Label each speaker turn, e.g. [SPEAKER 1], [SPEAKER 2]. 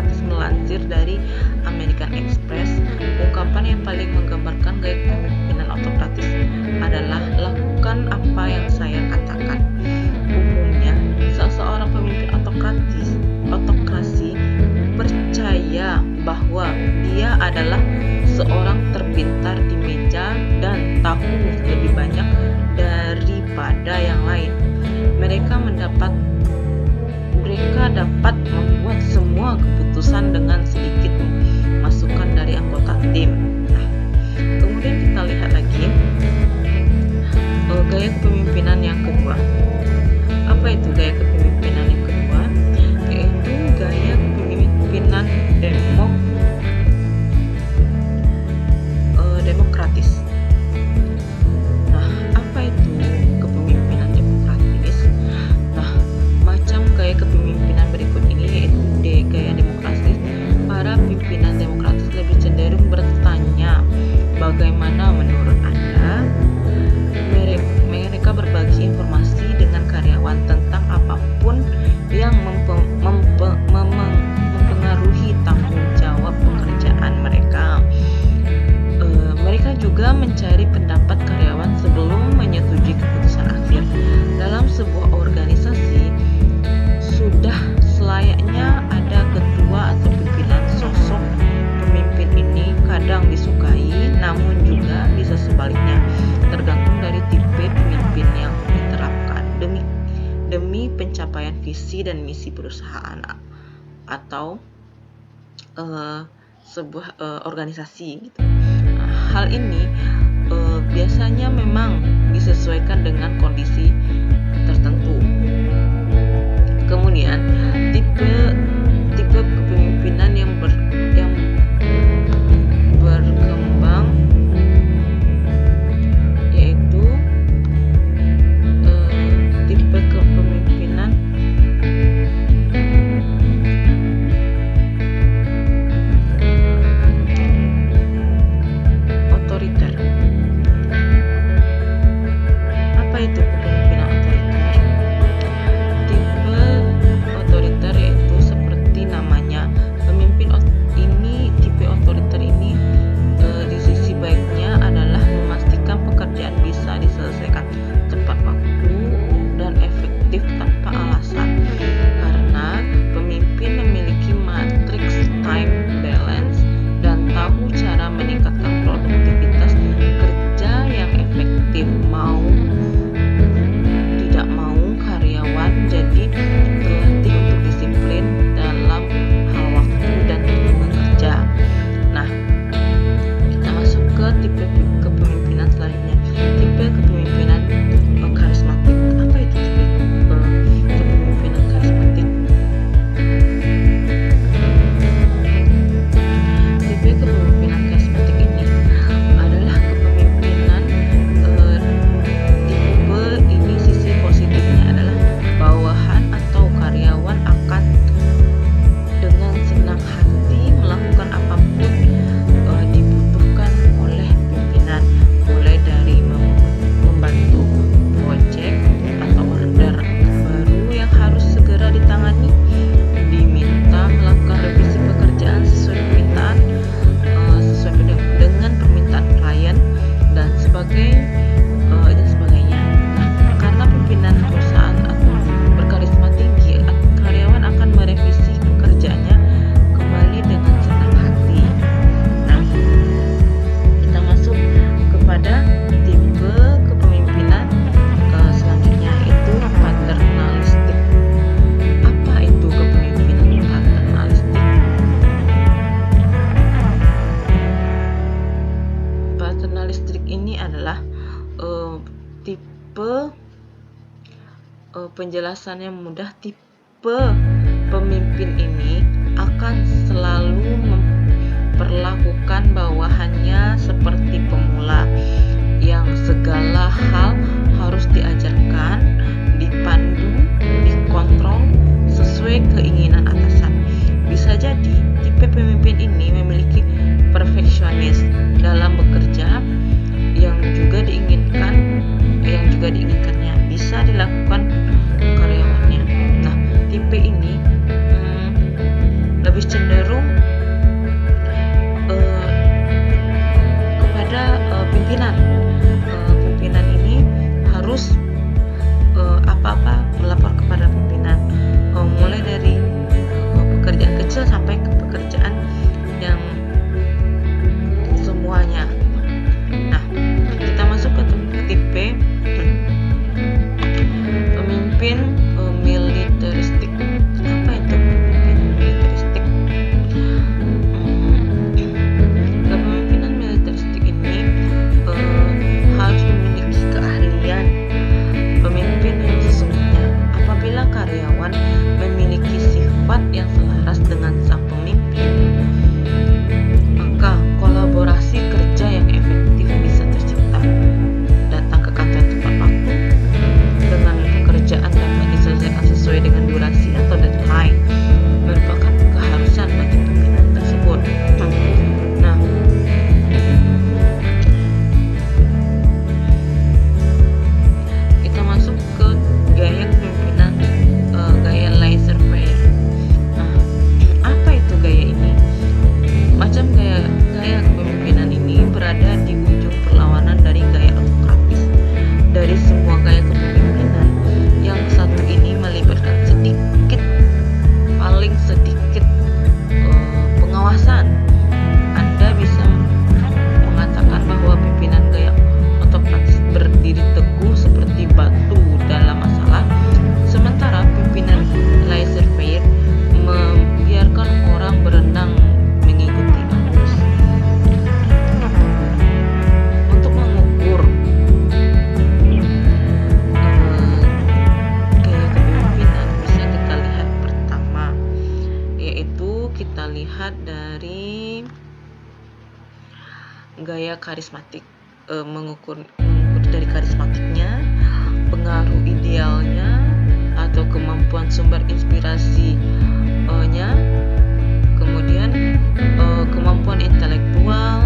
[SPEAKER 1] demokratis. Melansir dari American Express, ungkapan yang paling menggambarkan gaya kepemimpinan autokratis adalah lakukan apa yang saya katakan. Umumnya, seseorang pemimpin autokrasi percaya bahwa dia adalah seorang terpintar di meja dan tahu lebih banyak daripada yang lain. Mereka dapat membuat semua keputusan dengan sedikit masukan dari anggota tim. Nah, kemudian kita lihat lagi gaya kepemimpinan yang kedua. Apa itu gaya kepemimpinan yang kedua? Yaitu gaya kepemimpinan demokratis. Nah, apa itu kepemimpinan demokratis? Nah, macam gaya kepemimpinan berikut ini yaitu gaya demokratis. Para pimpinan demokratis lebih cenderung bertanya, bagaimana menurut Anda? Mereka berbagi informasi dengan karyawan tentang apapun yang mempengaruhi tanggung jawab pekerjaan mereka. Mereka juga mencari pendapat karyawan sebelum menyetujui keputusan akhir. Dalam sebuah organisasi, sudah selayaknya ada ketua atau pimpinan. Sosok pemimpin ini kadang disukai, namun juga bisa sebaliknya, tergantung dari tipe pemimpin yang diterapkan demi pencapaian visi dan misi perusahaan atau sebuah organisasi gitu. Hal ini biasanya memang disesuaikan dengan kondisi tertentu. Kemudian tipe kepemimpinan yang berkembang yaitu tipe kepemimpinan otoriter. Apa itu kepemimpinan otoriter? Tipe otoriter yaitu seperti namanya, tipe otoriter ini di sisi baiknya adalah memastikan pekerjaan bisa diselesaikan tepat waktu dan efektif tanpa alasan. Karena pemimpin memiliki matriks time balance dan tahu cara meningkatkan produktivitas kerja yang efektif. Mau tidak mau, karyawan jadi terlatih untuk disiplin dalam hal waktu dan ritme kerja. Nah, kita masuk ke tipe kepemimpinan selanjutnya, tipe kepemimpinan karismatik. Apa itu tipe kepemimpinan karismatik? Tipe kepemimpinan karismatik ini adalah kepemimpinan tipe ini, sisi positifnya adalah bawahan atau karyawan akan dengan senang hati melakukan apapun dibutuhkan oleh pimpinan, mulai dari membantu proyek atau order baru yang harus segera ditangani, diminta melakukan revisi pekerjaan sesuai dengan permintaan klien dan sebagainya. Nah, karena pimpinan perusahaan berkarisma tinggi, karyawan akan merevisi pekerjaannya kembali dengan senang hati. Nah, kita masuk kepada tipe kepemimpinan selanjutnya, yaitu paternalistik. Apa itu kepemimpinan paternalistik? Paternalistik ini adalah tipe penjelasannya mudah. Tipe pemimpin ini akan selalu memperlakukan bawahannya seperti pemula yang segala hal harus diajarkan, dipandu, dikontrol sesuai keinginan atasan. Bisa jadi tipe pemimpin ini memiliki perfeksionis dalam bekerja yang juga diinginkannya bisa dilakukan karyawannya. Nah, tipe ini lebih cenderung pimpinan. Pimpinan ini harus apa-apa melapor kepada pimpinan, mulai dari pekerjaan kecil sampai ke pekerjaan yang semuanya. Nah, kita masuk ke tipe pemimpin militeristik. Apa itu pemimpin militeristik? Kepemimpinan militeristik ini harus memiliki keahlian pemimpin yang sesungguhnya. Apabila karyawan memiliki sifat yang selaras dengan sang pemimpin, maka kolaborasi kerja yang efektif bisa tercipta. Datang ke kantor tepat waktu, dengan pekerjaan dapat diselesaikan sesuai dengan durasi atau deadline, merupakan keharusan bagi pimpinan tersebut. Nah, kita masuk ke gaya kepemimpinan, gaya laissez-faire. Nah, apa itu gaya ini? Macam gaya kepemimpinan ini berada di ujung perlawanan dari gaya autokratis. Dari semua gaya kepemimpinan, yang satu ini melibatkan paling sedikit pengawasan. Anda bisa mengatakan bahwa pimpinan gaya autokratis berdiri teguh seperti batu dalam masalah, sementara pimpinan laissez-faire membiarkan orang berenang mengikuti arus. Untuk mengukur gaya kepemimpinan bisa kita lihat pertama, yaitu kita lihat dari gaya karismatik. Mengukur dari karismatiknya, pengaruh idealnya atau kemampuan sumber inspirasinya, kemudian kemampuan intelektual,